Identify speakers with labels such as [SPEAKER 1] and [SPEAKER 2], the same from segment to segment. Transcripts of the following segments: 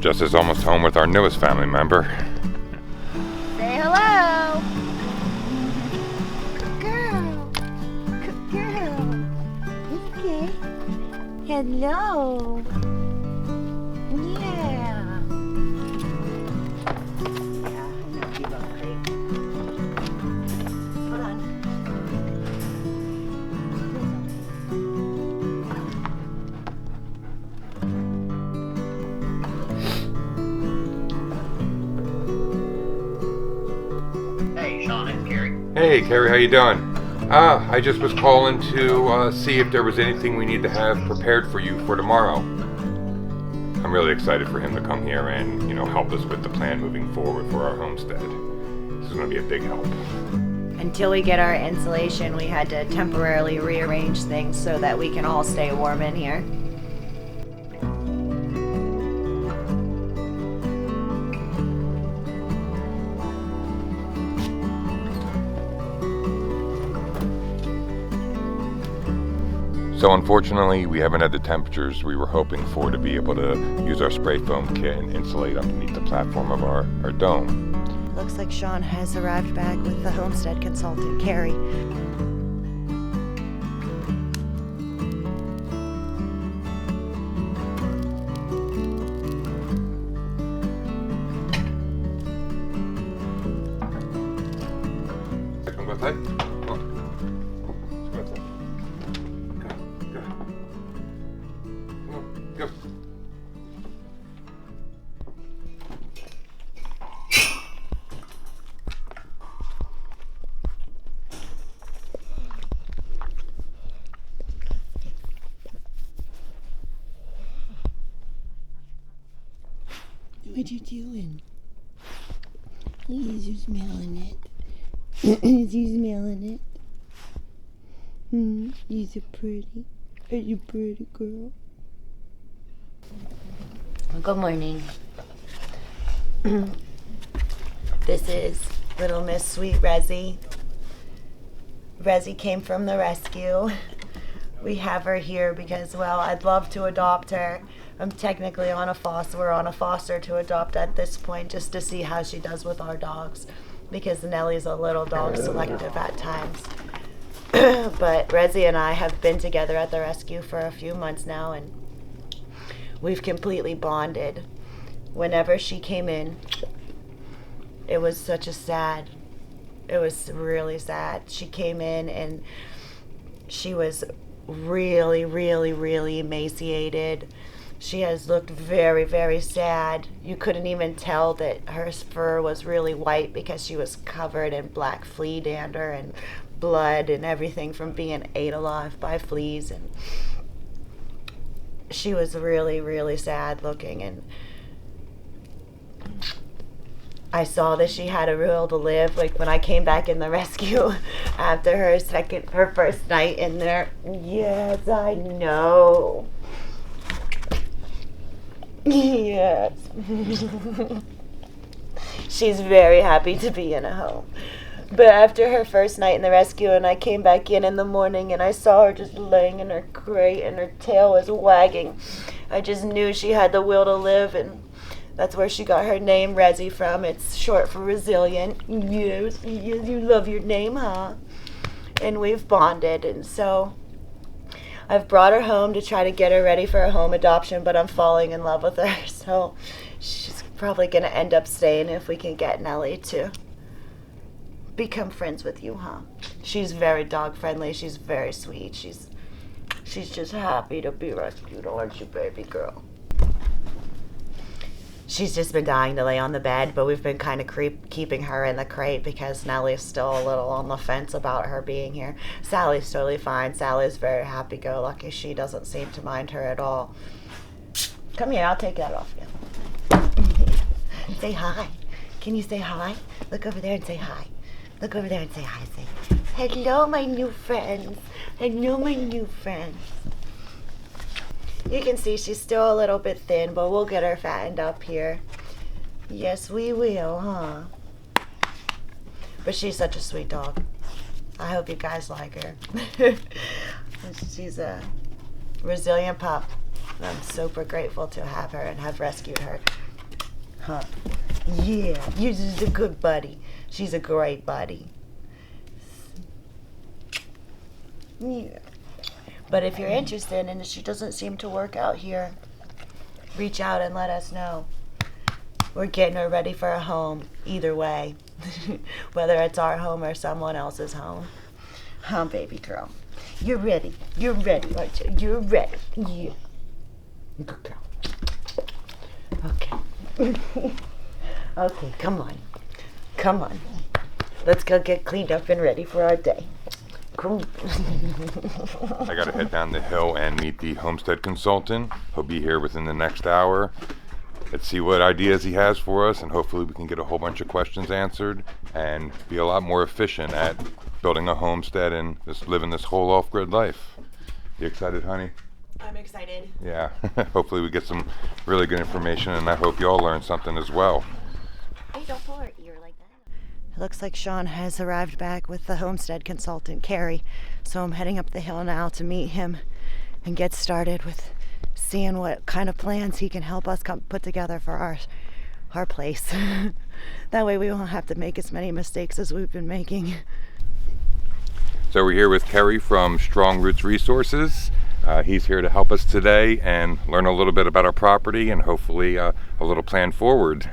[SPEAKER 1] Jess is almost home with our newest family member.
[SPEAKER 2] Say hello. Good girl. Good girl. Okay. Hello. Yeah. Yeah, I know you look great. Hold on.
[SPEAKER 3] Hey, Sean, it's Kerry.
[SPEAKER 1] Hey, Kerry, how you doing? I just was calling to see if there was anything we need to have prepared for you for tomorrow. I'm really excited for him to come here and, help us with the plan moving forward for our homestead. This is going to be a big help.
[SPEAKER 2] Until we get our insulation, we had to temporarily rearrange things so that we can all stay warm in here.
[SPEAKER 1] So unfortunately, we haven't had the temperatures we were hoping for to be able to use our spray foam kit and insulate underneath the platform of our dome.
[SPEAKER 2] Looks like Sean has arrived back with the homestead consultant, Kerry.
[SPEAKER 1] Come go outside. Come on. Let's go outside. Go. Come on, go.
[SPEAKER 4] What you doing? Is you smelling it? Is you smelling it? You so pretty. Are you pretty, girl?
[SPEAKER 2] Good morning. This is little Miss Sweet Rezzi. Rezzi came from the rescue. We have her here because, well, I'd love to adopt her. I'm technically on a foster. We're on a foster to adopt at this point, just to see how she does with our dogs, because Nellie's a little dog selective at times. But Rezzi and I have been together at the rescue for a few months now, and we've completely bonded. Whenever she came in, it was really sad. She came in and she was really, really, really emaciated. She has looked very, very sad. You couldn't even tell that her fur was really white because she was covered in black flea dander and blood and everything from being ate alive by fleas. And she was really, really sad looking. And I saw that she had a will to live. Like when I came back in the rescue after her first night in there. Yes, I know. Yes. She's very happy to be in a home. But after her first night in the rescue, and I came back in the morning and I saw her just laying in her crate and her tail was wagging, I just knew she had the will to live, and that's where she got her name Rezzi from. It's short for resilient. Yes, you love your name, huh? And we've bonded, and so I've brought her home to try to get her ready for a home adoption, but I'm falling in love with her, so she's probably going to end up staying if we can get Nellie to become friends with you, huh? She's very dog friendly. She's very sweet. She's just happy to be rescued, aren't you, baby girl? She's just been dying to lay on the bed, but we've been kind of keeping her in the crate because Nellie's still a little on the fence about her being here. Sally's totally fine. Sally's very happy-go-lucky. She doesn't seem to mind her at all. Come here, I'll take that off you. Say hi. Can you say hi? Look over there and say hi. Look over there and say hi. Say, hello, my new friends. Hello, my new friends. You can see she's still a little bit thin, but we'll get her fattened up here. Yes, we will, huh? But she's such a sweet dog. I hope you guys like her. She's a resilient pup. I'm super grateful to have her and have rescued her. Huh? Yeah, you're just a good buddy. She's a great buddy. Yeah. But if you're interested and she doesn't seem to work out here, reach out and let us know. We're getting her ready for a home, either way. Whether it's our home or someone else's home. Huh, baby girl? You're ready. You're ready, aren't you? You're ready. Yeah. Good girl. Okay. Okay, come on. Come on. Let's go get cleaned up and ready for our day. Come.
[SPEAKER 1] I gotta head down the hill and meet the homestead consultant. He'll be here within the next hour. Let's see what ideas he has for us, and hopefully we can get a whole bunch of questions answered and be a lot more efficient at building a homestead and just living this whole off-grid life. You excited, honey?
[SPEAKER 2] I'm excited.
[SPEAKER 1] Yeah. Hopefully we get some really good information, and I hope you all learn something as well.
[SPEAKER 2] Hey, don't pull her ear like that. It looks like Sean has arrived back with the homestead consultant, Kerry. So I'm heading up the hill now to meet him and get started with seeing what kind of plans he can help us put together for our place. That way we won't have to make as many mistakes as we've been making.
[SPEAKER 1] So we're here with Kerry from Strong Roots Resources. He's here to help us today and learn a little bit about our property and hopefully a little plan forward.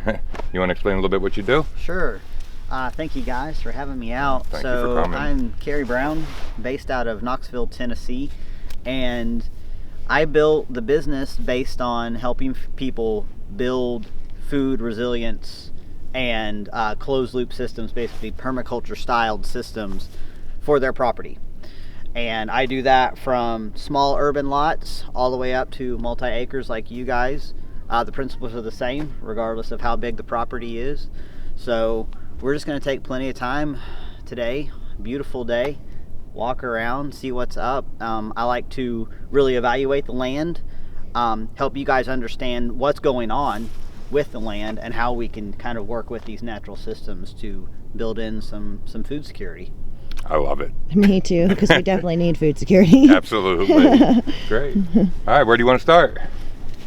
[SPEAKER 1] You want to explain a little bit what you do?
[SPEAKER 5] Sure. Thank you guys for having me out.
[SPEAKER 1] Thank you for coming.
[SPEAKER 5] I'm Kerry Brown, based out of Knoxville, Tennessee, and I built the business based on helping people build food resilience and closed loop systems, basically permaculture styled systems for their property. And I do that from small urban lots all the way up to multi-acres like you guys. The principles are the same regardless of how big the property is. So we're just going to take plenty of time today, beautiful day, walk around, see what's up. I like to really evaluate the land, help you guys understand what's going on with the land and how we can kind of work with these natural systems to build in some food security.
[SPEAKER 1] I love it.
[SPEAKER 4] Me too, because we definitely need food security.
[SPEAKER 1] Absolutely. Great. All right, where do you want to start?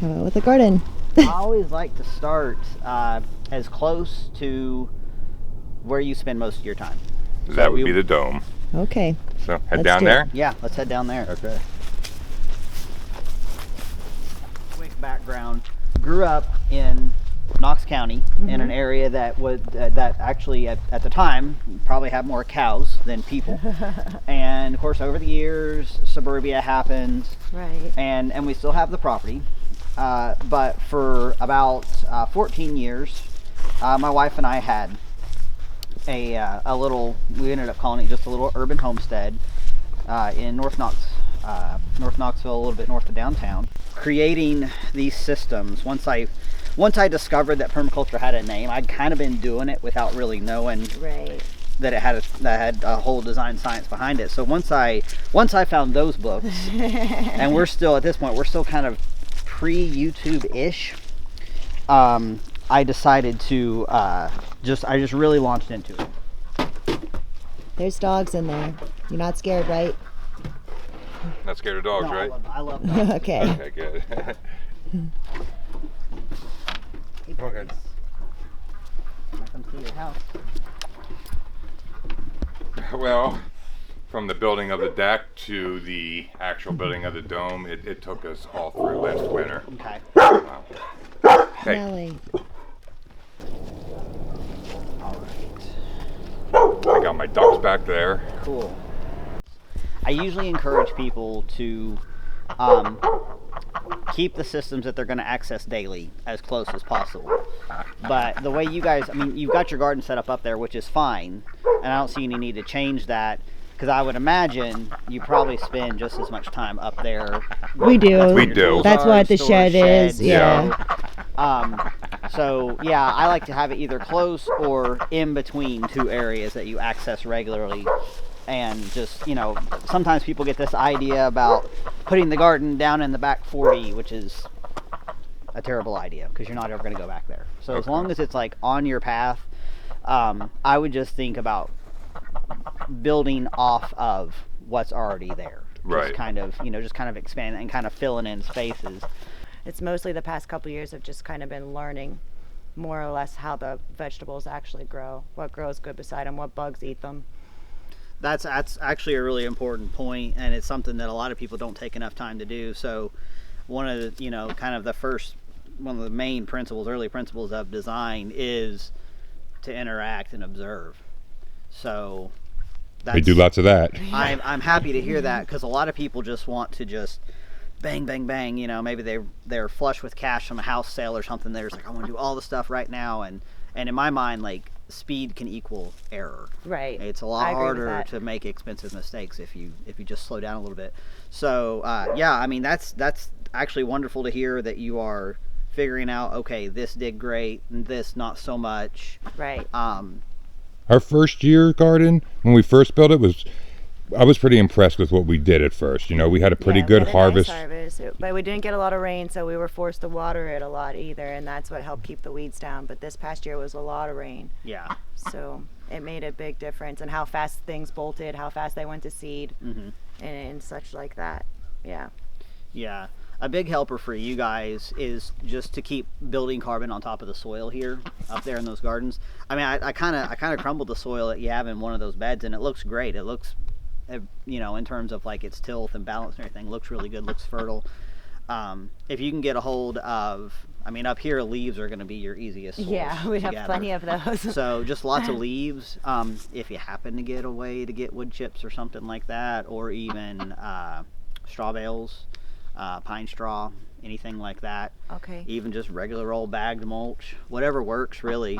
[SPEAKER 4] With the garden.
[SPEAKER 5] I always like to start as close to where you spend most of your time.
[SPEAKER 1] That would be the dome.
[SPEAKER 4] Okay.
[SPEAKER 1] So head
[SPEAKER 4] Let's
[SPEAKER 1] down
[SPEAKER 4] do it.
[SPEAKER 1] there?
[SPEAKER 5] Yeah, let's head down there.
[SPEAKER 1] Okay.
[SPEAKER 5] Quick background. Grew up in Knox County, in an area that was that actually at the time probably had more cows than people. And of course over the years suburbia happened,
[SPEAKER 2] Right.
[SPEAKER 5] and we still have the property, but for about 14 years my wife and I had a little, we ended up calling it just a little urban homestead in North Knoxville, a little bit north of downtown. Creating these systems, once I discovered that permaculture had a name, I'd kind of been doing it without really knowing
[SPEAKER 2] Right.
[SPEAKER 5] that it had a whole design science behind it. So once I found those books, and we're still at this point, we're still kind of pre-YouTube-ish. I decided to I just really launched into it.
[SPEAKER 4] There's dogs in there. You're not scared, right?
[SPEAKER 1] Not scared of dogs,
[SPEAKER 5] No,
[SPEAKER 1] right?
[SPEAKER 5] I love dogs.
[SPEAKER 4] Okay.
[SPEAKER 1] Okay, good. Come on, guys.
[SPEAKER 5] Come see your house.
[SPEAKER 1] Well, from the building of the deck to the actual building of the dome, it took us all through last winter.
[SPEAKER 5] Okay.
[SPEAKER 1] Wow. Hey,
[SPEAKER 4] Nelly.
[SPEAKER 1] I got my ducks back there.
[SPEAKER 5] Cool. I usually encourage people to keep the systems that they're going to access daily as close as possible. But the way you guys, I mean, you've got your garden set up there, which is fine, and I don't see any need to change that, because I would imagine you probably spend just as much time up there.
[SPEAKER 4] We do.
[SPEAKER 1] We do.
[SPEAKER 4] That's what the shed is. Yeah.
[SPEAKER 5] So yeah, I like to have it either close or in between two areas that you access regularly. And just, you know, sometimes people get this idea about putting the garden down in the back 40, which is a terrible idea because you're not ever going to go back there. So as long as it's like on your path, I would just think about building off of what's already there.
[SPEAKER 1] Right.
[SPEAKER 5] Just kind of, you know, just kind of expanding and kind of filling in spaces.
[SPEAKER 2] It's mostly the past couple years I've just kind of been learning
[SPEAKER 6] more or less how the vegetables actually grow, what grows good beside them, what bugs eat them.
[SPEAKER 5] That's actually a really important point, and it's something that a lot of people don't take enough time to do. So one of the, kind of one of the main principles, early principles of design is to interact and observe. So
[SPEAKER 1] We do lots of that.
[SPEAKER 5] I'm happy to hear that, because a lot of people just want to just bang, bang, bang. Maybe they're flush with cash from a house sale or something. They're just like, I want to do all the stuff right now, and in my mind, like, speed can equal error.
[SPEAKER 6] Right.
[SPEAKER 5] It's a lot harder to make expensive mistakes if you just slow down a little bit. So yeah, I mean, that's actually wonderful to hear that you are figuring out, okay, this did great and this not so much.
[SPEAKER 6] Right.
[SPEAKER 1] Our first year garden, when we first built it, I was pretty impressed with what we did at first. We had a pretty good harvest.
[SPEAKER 6] Nice harvest. But we didn't get a lot of rain, so we were forced to water it a lot either, and that's what helped keep the weeds down. But this past year was a lot of rain.
[SPEAKER 5] Yeah.
[SPEAKER 6] So it made a big difference in how fast things bolted, how fast they went to seed, and such like that. Yeah.
[SPEAKER 5] Yeah. A big helper for you guys is just to keep building carbon on top of the soil here, up there in those gardens. I mean, I kind of crumbled the soil that you have in one of those beds, and it looks great. It looks, in terms of like its tilth and balance and everything, looks really good, looks fertile. If you can get a hold of, up here, leaves are going to be your easiest source.
[SPEAKER 6] Yeah, we have plenty of those.
[SPEAKER 5] So just lots of leaves. If you happen to get a way to get wood chips or something like that, or even straw bales, pine straw, anything like that.
[SPEAKER 6] Okay.
[SPEAKER 5] Even just regular old bagged mulch, whatever works really.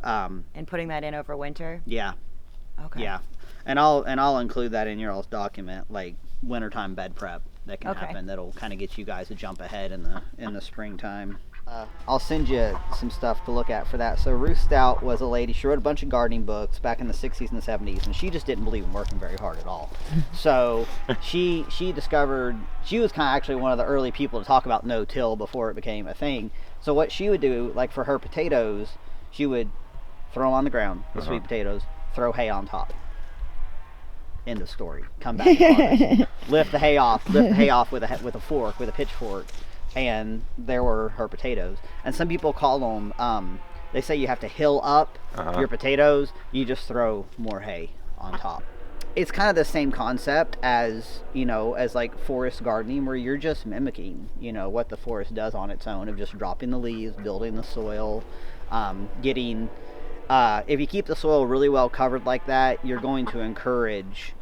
[SPEAKER 6] And putting that in over winter.
[SPEAKER 5] Yeah.
[SPEAKER 6] Okay.
[SPEAKER 5] Yeah, and I'll include that in your all's document, like wintertime bed prep that can happen. That'll kind of get you guys a jump ahead in the springtime. I'll send you some stuff to look at for that. So Ruth Stout was a lady. She wrote a bunch of gardening books back in the 60s and the 70s, and she just didn't believe in working very hard at all. So she discovered, she was kind of actually one of the early people to talk about no-till before it became a thing. So what she would do, like for her potatoes, she would throw them on the ground, the sweet potatoes, throw hay on top. End of story. Come back and harvest. Lift the hay off with a fork, with a pitchfork, and there were her potatoes. And some people call them, they say you have to hill up your potatoes. You just throw more hay on top. It's kind of the same concept as, as like forest gardening, where you're just mimicking, what the forest does on its own, of just dropping the leaves, building the soil, getting... if you keep the soil really well covered like that, you're going to encourage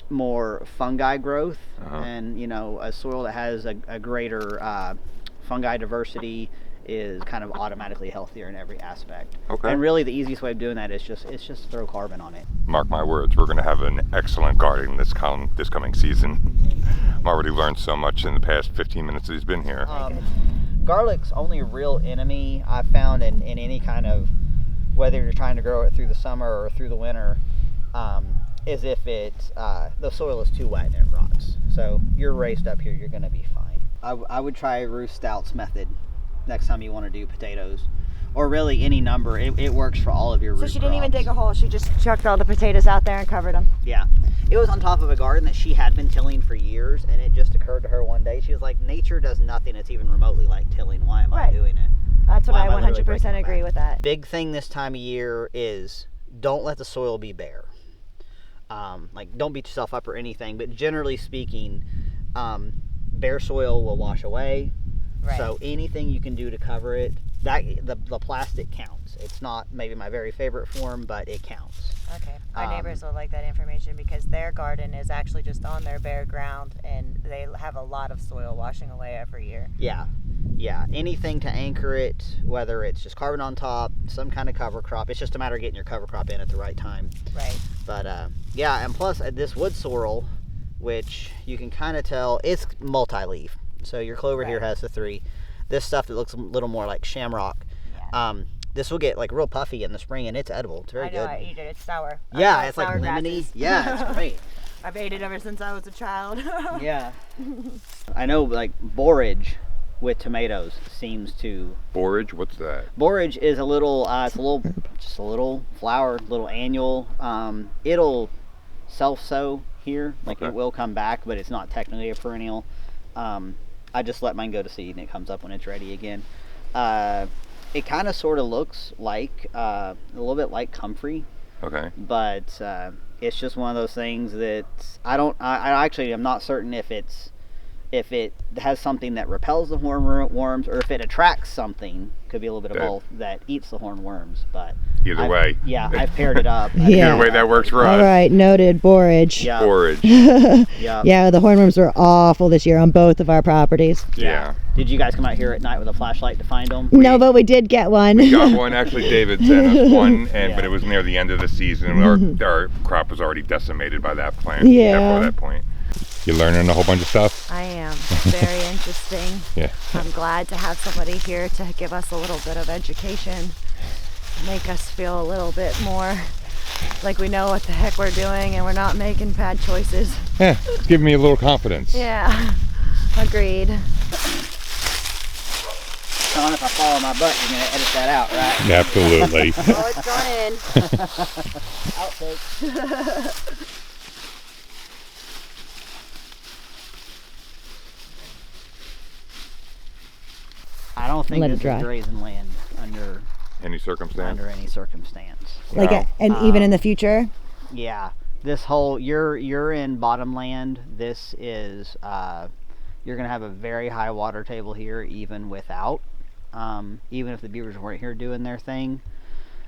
[SPEAKER 5] more fungi growth, and a soil that has a greater fungi diversity is kind of automatically healthier in every aspect.
[SPEAKER 1] Okay.
[SPEAKER 5] And really the easiest way of doing that is just throw carbon on it.
[SPEAKER 1] Mark my words, we're going to have an excellent garden this coming season. I've already learned so much in the past 15 minutes that he's been here.
[SPEAKER 5] Garlic's only real enemy I've found in any kind of, whether you're trying to grow it through the summer or through the winter, is if the soil is too wet and it rots. So you're raised up here, you're going to be fine. I would try Ruth Stout's method next time you want to do potatoes, or really any number. It works for all of your root
[SPEAKER 6] So she didn't even
[SPEAKER 5] crops.
[SPEAKER 6] dig a hole, she just chucked all the potatoes out there and covered them.
[SPEAKER 5] Yeah. It was on top of a garden that she had been tilling for years, and it just occurred to her one day. She was like, nature does nothing that's even remotely like tilling. Why am I doing it?
[SPEAKER 6] That's what
[SPEAKER 5] Why
[SPEAKER 6] I
[SPEAKER 5] am I literally breaking
[SPEAKER 6] 100%
[SPEAKER 5] my
[SPEAKER 6] agree
[SPEAKER 5] back?
[SPEAKER 6] with that.
[SPEAKER 5] Big thing this time of year is don't let the soil be bare. Like, don't beat yourself up or anything, but generally speaking, bare soil will wash away.
[SPEAKER 6] Right.
[SPEAKER 5] So anything you can do to cover it, the plastic counts. It's not maybe my very favorite form, but it counts.
[SPEAKER 6] Okay. Our neighbors will like that information because their garden is actually just on their bare ground, and they have a lot of soil washing away every year.
[SPEAKER 5] Yeah. Anything to anchor it, whether it's just carbon on top, some kind of cover crop. It's just a matter of getting your cover crop in at the right time.
[SPEAKER 6] Right.
[SPEAKER 5] But yeah, and plus this wood sorrel, which you can kind of tell, it's multi-leaf. So your clover here has the 3. This stuff that looks a little more like shamrock. Yeah. This will get like real puffy in the spring, and it's edible. It's very good.
[SPEAKER 6] I eat it. It's sour.
[SPEAKER 5] Yeah, it's like lemony. Yeah, it's great.
[SPEAKER 6] I've ate it ever since I was a child.
[SPEAKER 5] Yeah. I know, like borage with tomatoes seems to.
[SPEAKER 1] Borage? What's that?
[SPEAKER 5] Borage is just a little flower, little annual. It'll self-sow here, like it will come back, but it's not technically a perennial. I just let mine go to seed, and it comes up when it's ready again. It kind of sort of looks like a little bit like comfrey,
[SPEAKER 1] Okay.
[SPEAKER 5] but it's just one of those things that I actually am not certain if it has something that repels the hornworms or if it attracts something. Could be a little bit of both that eats the hornworms, but
[SPEAKER 1] Either way.
[SPEAKER 5] Yeah, I've paired it up.
[SPEAKER 4] Yeah.
[SPEAKER 1] Either way, that works for us.
[SPEAKER 4] All right, noted. Borage.
[SPEAKER 5] Yeah.
[SPEAKER 1] Forage.
[SPEAKER 5] Yeah.
[SPEAKER 4] Yeah, the hornworms were awful this year on both of our properties.
[SPEAKER 1] Yeah.
[SPEAKER 5] Did you guys come out here at night with a flashlight to find them?
[SPEAKER 4] No, but we did get one.
[SPEAKER 1] We got one. Actually, David sent us one, but
[SPEAKER 5] Yeah.
[SPEAKER 1] it was near the end of the season. Our crop was already decimated by that plant.
[SPEAKER 4] Yeah.
[SPEAKER 1] Before that point. You learning a whole bunch of stuff?
[SPEAKER 6] I am. Very interesting.
[SPEAKER 1] Yeah.
[SPEAKER 6] I'm glad to have somebody here to give us a little bit of education, make us feel a little bit more like we know what the heck we're doing and we're not making bad choices.
[SPEAKER 1] Yeah, it's giving me a little confidence.
[SPEAKER 6] Yeah, agreed.
[SPEAKER 5] Sean, if I fall on my butt, you're going to edit that out, right?
[SPEAKER 1] Absolutely.
[SPEAKER 6] Oh, it's gone in.
[SPEAKER 5] Outtake. I don't think
[SPEAKER 4] Let it
[SPEAKER 5] this
[SPEAKER 4] dry.
[SPEAKER 5] is grazing land under
[SPEAKER 1] Any circumstance?
[SPEAKER 5] any circumstance.
[SPEAKER 4] Like,
[SPEAKER 1] Wow.
[SPEAKER 4] and even in the future?
[SPEAKER 5] Yeah, this whole you're in bottomland. This is you're gonna have a very high water table here, even without even if the beavers weren't here doing their thing.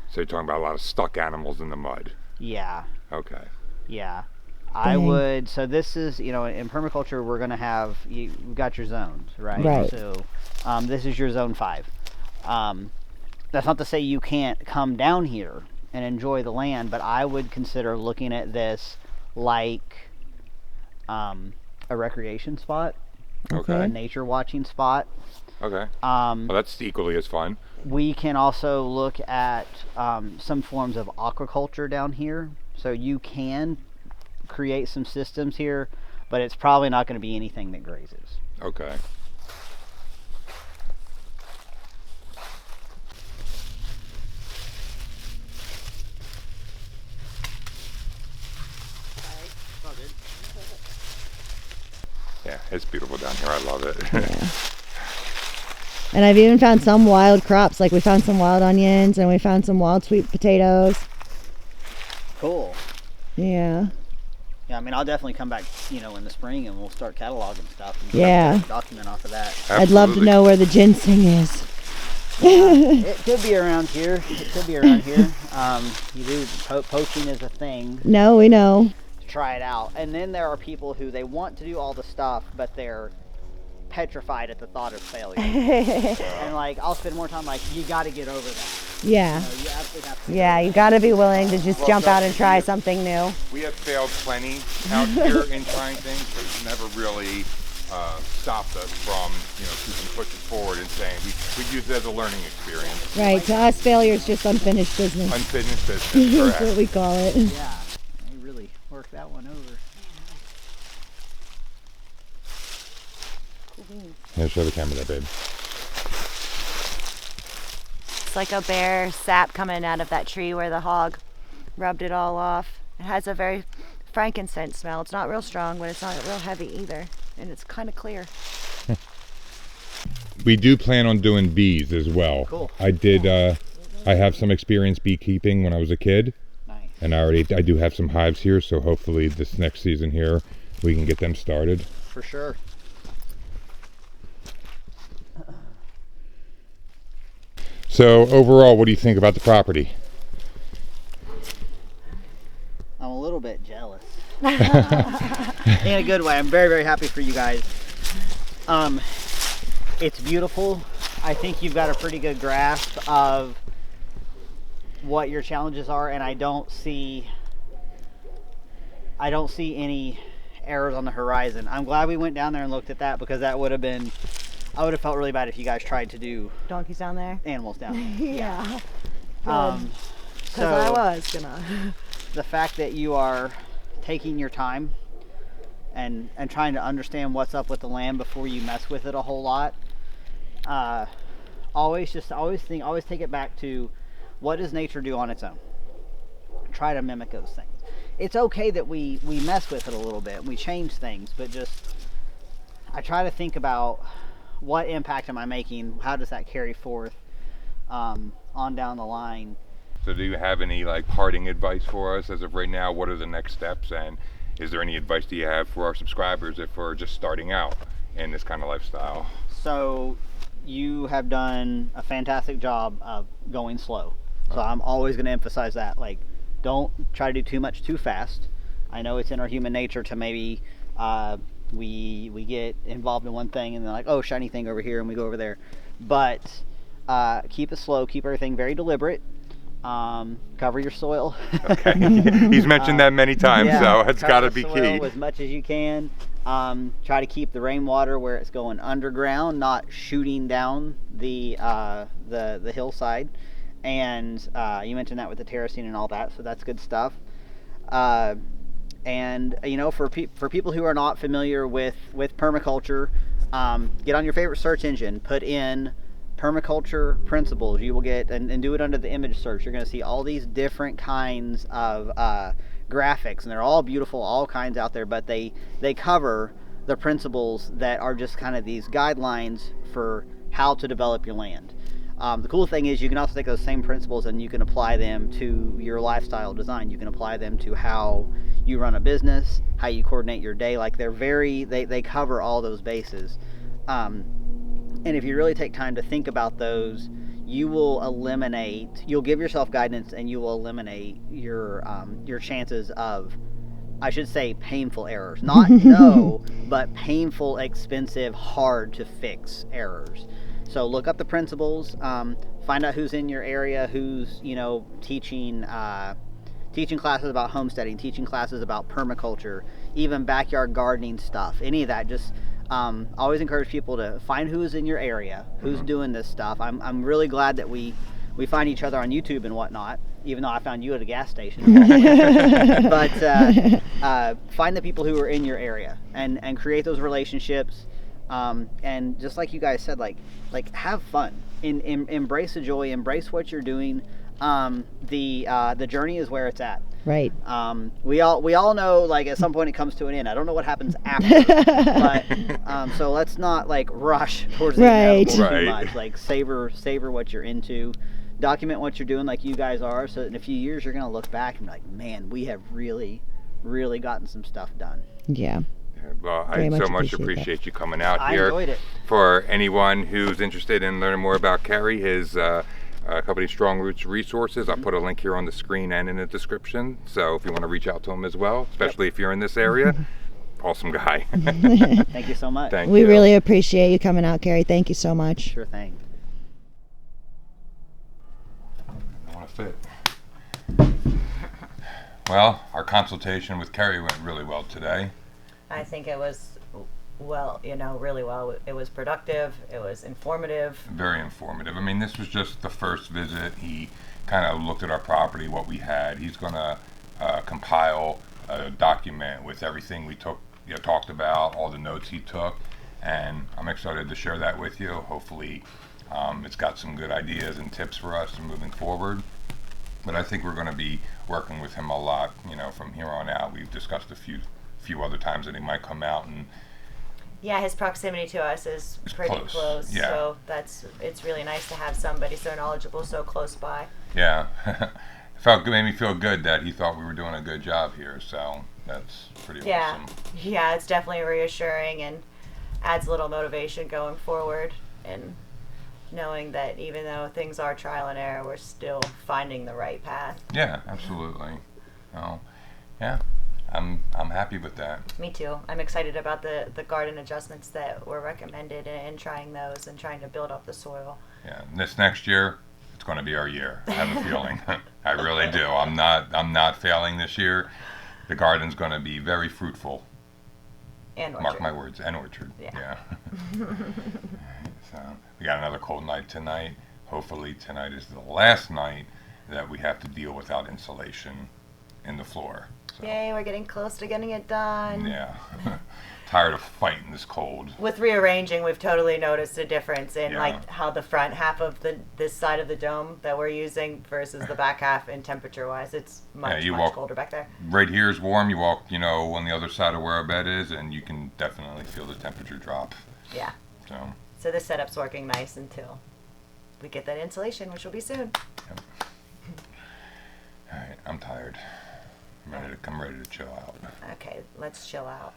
[SPEAKER 1] So you're talking about a lot of stuck animals in the mud.
[SPEAKER 5] Yeah,
[SPEAKER 1] Okay.
[SPEAKER 5] yeah. I
[SPEAKER 4] Dang.
[SPEAKER 5] would. So this is, you know, in permaculture, we're gonna have you've got your zones, right?
[SPEAKER 4] Right.
[SPEAKER 5] So this is your zone 5. That's not to say you can't come down here and enjoy the land, but I would consider looking at this like a recreation spot,
[SPEAKER 1] Okay.
[SPEAKER 5] a nature watching spot.
[SPEAKER 1] Okay. Well, that's equally as fun.
[SPEAKER 5] We can also look at some forms of aquaculture down here. So you can create some systems here, but it's probably not going to be anything that grazes.
[SPEAKER 1] Okay. Yeah, it's beautiful down here. I love it.
[SPEAKER 4] And I've even found some wild crops. Like we found some wild onions and we found some wild sweet potatoes.
[SPEAKER 5] Cool.
[SPEAKER 4] Yeah.
[SPEAKER 5] Yeah, I mean, I'll definitely come back, you know, in the spring and we'll start cataloging stuff. And
[SPEAKER 4] Yeah.
[SPEAKER 5] document off of that.
[SPEAKER 4] I'd love to
[SPEAKER 1] Absolutely.
[SPEAKER 4] know where the ginseng is.
[SPEAKER 5] It could be around here. It could be around here. You do poaching is a thing.
[SPEAKER 4] No, we know.
[SPEAKER 5] Try it out. And then there are people who they want to do all the stuff, but they're petrified at the thought of failure. And like, I'll spend more time like, you got to get over that.
[SPEAKER 4] Yeah.
[SPEAKER 5] You know, you absolutely have to.
[SPEAKER 4] Yeah, you got to be willing to just jump out and try something new.
[SPEAKER 1] We have failed plenty out here in trying things, but it's never really stopped us from, you know, keeping pushing forward and saying we use it as a learning experience.
[SPEAKER 4] Right, to us failure is just unfinished business.
[SPEAKER 1] Unfinished business,
[SPEAKER 4] That's
[SPEAKER 1] correct.
[SPEAKER 4] what we call it.
[SPEAKER 5] Yeah, they really worked that one over.
[SPEAKER 1] Yeah, show the camera there, babe.
[SPEAKER 6] It's like a bare sap coming out of that tree where the hog rubbed it all off. It has a very frankincense smell. It's not real strong, but it's not real heavy either. And it's kind of clear.
[SPEAKER 1] We do plan on doing bees as well.
[SPEAKER 5] Cool.
[SPEAKER 1] I did. I have some experience beekeeping when I was a kid,
[SPEAKER 5] Nice.
[SPEAKER 1] and I do have some hives here. So hopefully this next season here, we can get them started.
[SPEAKER 5] For sure.
[SPEAKER 1] So overall, what do you think about the property?
[SPEAKER 5] I'm a little bit jealous. In a good way. I'm very, very happy for you guys. It's beautiful. I think you've got a pretty good grasp of what your challenges are, and I don't see any errors on the horizon. I'm glad we went down there and looked at that, because that would have been, I would have felt really bad if you guys tried to do
[SPEAKER 6] Donkeys down there?
[SPEAKER 5] animals down there.
[SPEAKER 6] Yeah.
[SPEAKER 5] Um,
[SPEAKER 6] Because I was gonna.
[SPEAKER 5] the fact that you are taking your time and trying to understand what's up with the land before you mess with it a whole lot. Always take it back to, what does nature do on its own? Try to mimic those things. It's okay that we mess with it a little bit and we change things, but just, I try to think about, what impact am I making? How does that carry forth? on down the line.
[SPEAKER 1] So do you have any like parting advice for us as of right now? What are the next steps, and is there any advice do you have for our subscribers if we're just starting out in this kind of lifestyle?
[SPEAKER 5] So you have done a fantastic job of going slow. So I'm always going to emphasize that. Like, don't try to do too much too fast. I know it's in our human nature to maybe we get involved in one thing and then like, oh, shiny thing over here, and we go over there. But keep it slow. Keep everything very deliberate. Cover your soil.
[SPEAKER 1] Okay, he's mentioned that many times, so it's got to be key.
[SPEAKER 5] As much as you can. Try to keep the rainwater where it's going underground, not shooting down the hillside. And you mentioned that with the terracing and all that, so that's good stuff. And you know, for people who are not familiar with permaculture, get on your favorite search engine, put in permaculture principles. You will get, and do it under the image search. You're going to see all these different kinds of graphics, and they're all beautiful, all kinds out there, but they cover the principles that are just kind of these guidelines for how to develop your land. The cool thing is you can also take those same principles and you can apply them to your lifestyle design. You can apply them to how you run a business, how you coordinate your day. Like they cover all those bases. And if you really take time to think about those, you'll give yourself guidance, and you will eliminate your chances of, I should say, painful errors. Not no, but painful, expensive, hard to fix errors. So look up the principles, find out who's in your area, who's, you know, teaching classes about homesteading, teaching classes about permaculture, even backyard gardening stuff, any of that. Just always encourage people to find who is in your area, who's doing this stuff. I'm really glad that we find each other on YouTube and whatnot, even though I found you at a gas station. But find the people who are in your area and create those relationships. And just like you guys said, like have fun, embrace the joy, embrace what you're doing. The journey is where it's at.
[SPEAKER 4] Right.
[SPEAKER 5] We all know, like, at some point it comes to an end. I don't know what happens after, but so let's not like rush towards the inevitable too much. Like savor what you're into, document what you're doing, like you guys are. So in a few years you're gonna look back and be like, man, we have really, really gotten some stuff done.
[SPEAKER 4] Yeah.
[SPEAKER 1] Well, I so much appreciate you coming out here.
[SPEAKER 5] I enjoyed it.
[SPEAKER 1] For anyone who's interested in learning more about Kerry, his company Strong Roots Resources, I'll put a link here on the screen and in the description. So if you want to reach out to him as well, especially if you're in this area, awesome guy.
[SPEAKER 5] Thank you so much.
[SPEAKER 4] We really appreciate you coming out, Kerry. Thank you so much.
[SPEAKER 5] Sure thing.
[SPEAKER 1] I want to fit. Well, our consultation with Kerry went really well today.
[SPEAKER 6] I think it was, well, really well. It was productive. It was informative.
[SPEAKER 1] Very informative. I mean, this was just the first visit. He kind of looked at our property, what we had. He's going to compile a document with everything we talked about, all the notes he took, and I'm excited to share that with you. Hopefully, it's got some good ideas and tips for us moving forward. But I think we're going to be working with him a lot, from here on out. We've discussed a few other times that he might come out, and
[SPEAKER 6] yeah, his proximity to us is pretty close.
[SPEAKER 1] Yeah.
[SPEAKER 6] So it's really nice to have somebody so knowledgeable so close by.
[SPEAKER 1] Yeah. Made me feel good that he thought we were doing a good job here, so that's pretty awesome.
[SPEAKER 6] Yeah, it's definitely reassuring and adds a little motivation going forward, and knowing that even though things are trial and error, we're still finding the right path.
[SPEAKER 1] Yeah, absolutely. Yeah. I'm happy with that.
[SPEAKER 6] Me too. I'm excited about the garden adjustments that were recommended and trying those and trying to build up the soil.
[SPEAKER 1] Yeah, and this next year, it's going to be our year. I have a feeling. I really do. I'm not failing this year. The garden's going to be very fruitful.
[SPEAKER 6] And orchard.
[SPEAKER 1] Mark my words, and orchard. Yeah. So we got another cold night tonight. Hopefully tonight is the last night that we have to deal without insulation in the floor. So.
[SPEAKER 6] Yay, we're getting close to getting it done.
[SPEAKER 1] Yeah. Tired of fighting this cold.
[SPEAKER 6] With rearranging, we've totally noticed a difference in like how the front half of this side of the dome that we're using versus the back half in temperature-wise. It's much colder back there.
[SPEAKER 1] Right here is warm. You walk, on the other side of where our bed is, and you can definitely feel the temperature drop.
[SPEAKER 6] Yeah.
[SPEAKER 1] So
[SPEAKER 6] this setup's working nice until we get that insulation, which will be soon.
[SPEAKER 1] Alright, I'm tired. I'm ready to chill out.
[SPEAKER 6] Okay, let's chill out.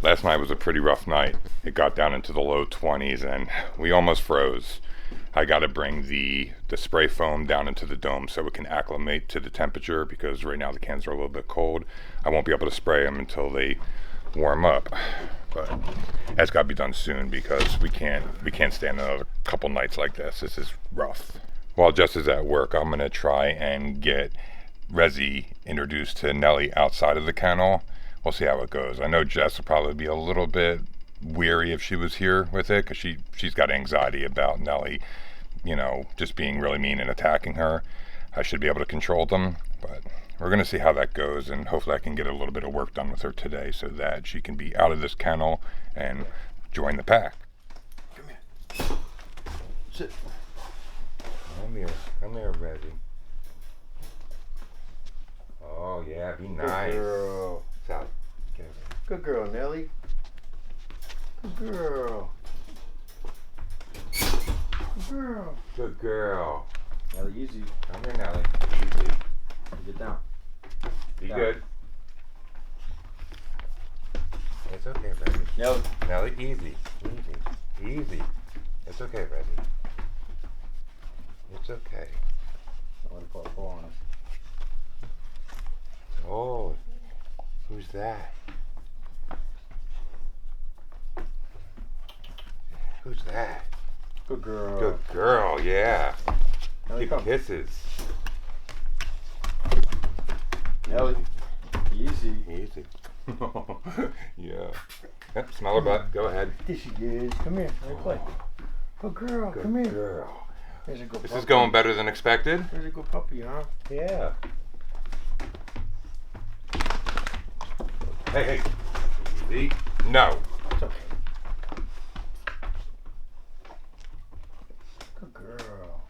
[SPEAKER 1] Last night was a pretty rough night. It got down into the low 20s and we almost froze. I got to bring the spray foam down into the dome so it can acclimate to the temperature, because right now the cans are a little bit cold. I won't be able to spray them until they warm up, but that's got to be done soon because we can't stand another couple nights like this. This is rough. While Jess is at work, I'm gonna try and get Rezzi introduced to Nelly outside of the kennel. We'll see how it goes. I know Jess will probably be a little bit weary if she was here with it, because she's got anxiety about Nelly, you know, just being really mean and attacking her. I should be able to control them, but we're gonna see how that goes, and hopefully I can get a little bit of work done with her today so that she can be out of this kennel and join the pack. Come here. Sit. Come here, Rezzi. Oh yeah, be nice.
[SPEAKER 7] Good girl.
[SPEAKER 1] Sally.
[SPEAKER 7] Good girl, Nelly. Good girl. Good girl.
[SPEAKER 1] Good girl.
[SPEAKER 7] Nelly, easy.
[SPEAKER 1] Come here, Nelly. Easy.
[SPEAKER 7] Get down.
[SPEAKER 1] Be
[SPEAKER 7] Down.
[SPEAKER 1] good. It's okay, Rezzi.
[SPEAKER 7] Nelly.
[SPEAKER 1] Nelly, easy. Easy. Easy. It's okay, Rezzi. It's okay.
[SPEAKER 7] I want to put a ball on us.
[SPEAKER 1] Oh, who's that? Who's that?
[SPEAKER 7] Good girl.
[SPEAKER 1] Good girl, yeah.
[SPEAKER 7] Nelly,
[SPEAKER 1] Give
[SPEAKER 7] come.
[SPEAKER 1] kisses.
[SPEAKER 7] Nelly. Easy.
[SPEAKER 1] Easy. Yeah. Yep, smell her butt. Go ahead.
[SPEAKER 7] There she is. Come here. Let me play. Good girl.
[SPEAKER 1] Good
[SPEAKER 7] Come here.
[SPEAKER 1] girl.
[SPEAKER 7] There's a good
[SPEAKER 1] This
[SPEAKER 7] puppy.
[SPEAKER 1] is going better than expected.
[SPEAKER 7] There's a good puppy, huh?
[SPEAKER 1] Yeah. Hey. Easy. No.
[SPEAKER 7] It's okay. Good girl.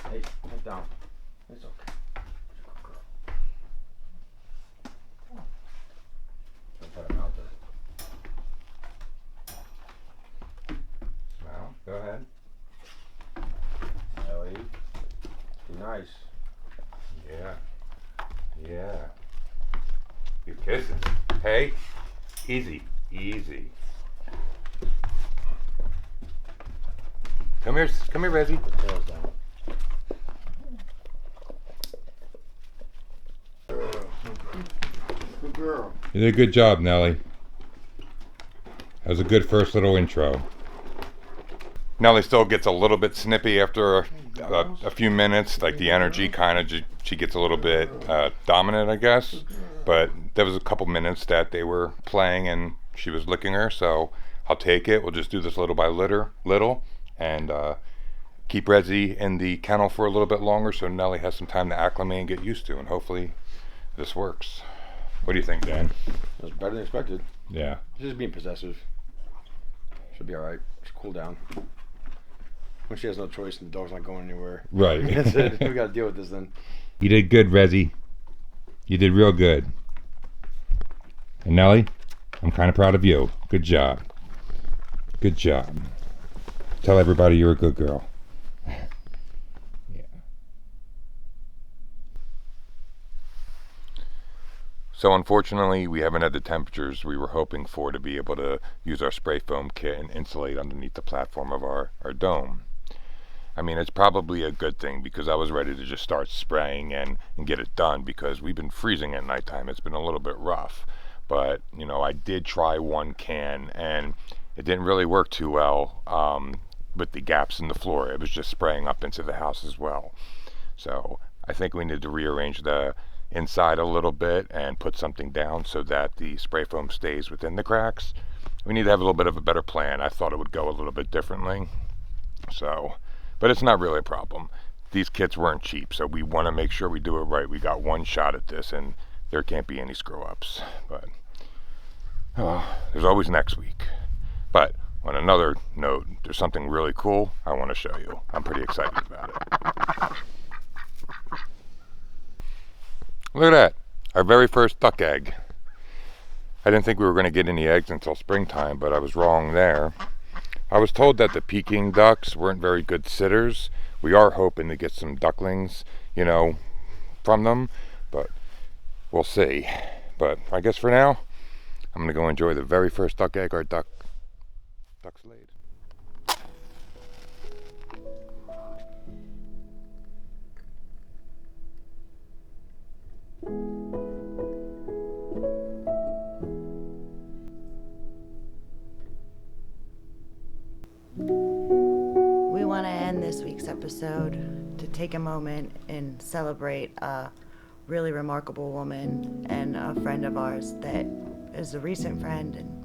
[SPEAKER 7] Hey, sit down. It's okay. It's a good girl. Don't put him out there.
[SPEAKER 1] Smell. Go ahead.
[SPEAKER 7] Nelly. Be nice.
[SPEAKER 1] Yeah. Yeah. Give kisses. Hey. Easy. Easy. Come here, Rezzi.
[SPEAKER 7] Put tails down. Good girl.
[SPEAKER 1] You did a good job, Nelly. That was a good first little intro. Nelly still gets a little bit snippy after a few minutes. Like the energy kind of, she gets a little bit dominant, I guess. But there was a couple minutes that they were playing and she was licking her, so I'll take it. We'll just do this little by little, and keep Rezzi in the kennel for a little bit longer so Nelly has some time to acclimate and get used to, and hopefully this works. What do you think, Dan?
[SPEAKER 7] It was better than expected.
[SPEAKER 1] Yeah.
[SPEAKER 7] She's just being possessive. She'll be alright. Just cool down. When she has no choice and the dog's not going anywhere.
[SPEAKER 1] Right.
[SPEAKER 7] That's it. We gotta deal with this then.
[SPEAKER 1] You did good, Rezzi. You did real good. And Nelly, I'm kind of proud of you. Good job. Good job. Tell everybody you're a good girl. Yeah. So unfortunately, we haven't had the temperatures we were hoping for to be able to use our spray foam kit and insulate underneath the platform of our dome. I mean, it's probably a good thing because I was ready to just start spraying and get it done because we've been freezing at nighttime. It's been a little bit rough. But, you know, I did try one can and it didn't really work too well with the gaps in the floor. It was just spraying up into the house as well. So I think we need to rearrange the inside a little bit and put something down so that the spray foam stays within the cracks. We need to have a little bit of a better plan. I thought it would go a little bit differently. So, but it's not really a problem. These kits weren't cheap, so we want to make sure we do it right. We got one shot at this and there can't be any screw-ups. But there's always next week. But on another note, there's something really cool I want to show you. I'm pretty excited about it. Look at that, our very first duck egg. I didn't think we were going to get any eggs until springtime, but I was wrong there. I was told that the Peking ducks weren't very good sitters. We are hoping to get some ducklings, you know, from them, but we'll see. But I guess for now, I'm going to go enjoy the very first duck egg our ducks laid.
[SPEAKER 6] We want to end this week's episode to take a moment and celebrate a really remarkable woman and a friend of ours that is a recent friend and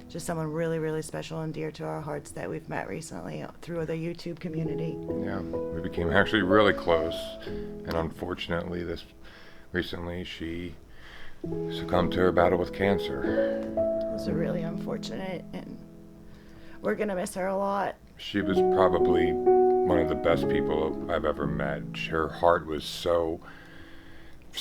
[SPEAKER 6] just someone really, really special and dear to our hearts that we've met recently through the YouTube community.
[SPEAKER 1] Yeah, we became actually really close, and unfortunately recently she succumbed to her battle with cancer.
[SPEAKER 6] It was really unfortunate, and we're going to miss her a lot.
[SPEAKER 1] She was probably one of the best people I've ever met. Her heart was so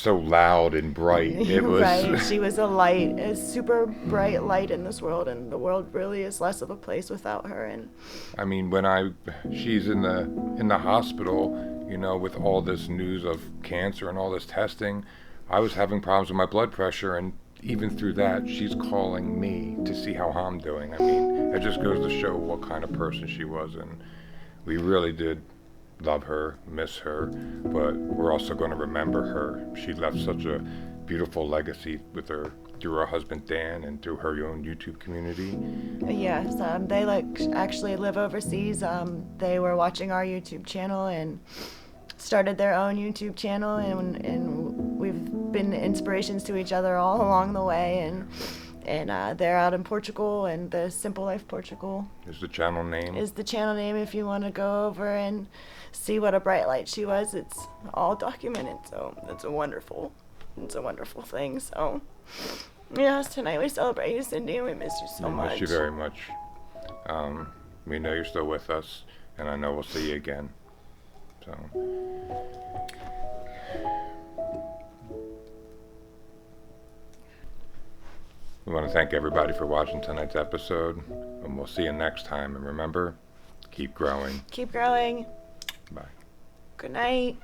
[SPEAKER 1] loud and bright. It was
[SPEAKER 6] Right, she was a light, a super bright light in this world, and the world really is less of a place without her. And
[SPEAKER 1] I mean, when she's in the hospital, you know, with all this news of cancer and all this testing, I was having problems with my blood pressure, and even through that, she's calling me to see how I'm doing. I mean, it just goes to show what kind of person she was, and we really did love her, miss her, but we're also going to remember her. She left such a beautiful legacy with her through her husband Dan and through her own YouTube community.
[SPEAKER 6] yes, they actually live overseas. They were watching our YouTube channel and started their own YouTube channel, and we've been inspirations to each other all along the way, and they're out in Portugal, and the Simple Life Portugal
[SPEAKER 1] Is the channel name?
[SPEAKER 6] is the channel name if you want to go over and see what a bright light she was. It's all documented, so it's a wonderful thing. So yes, tonight we celebrate you, Cindy, and we miss you so much.
[SPEAKER 1] We miss you very much. We know you're still with us, and I know we'll see you again. So we want to thank everybody for watching tonight's episode, and we'll see you next time. And remember, keep growing.
[SPEAKER 6] Keep growing.
[SPEAKER 1] Bye.
[SPEAKER 6] Good night.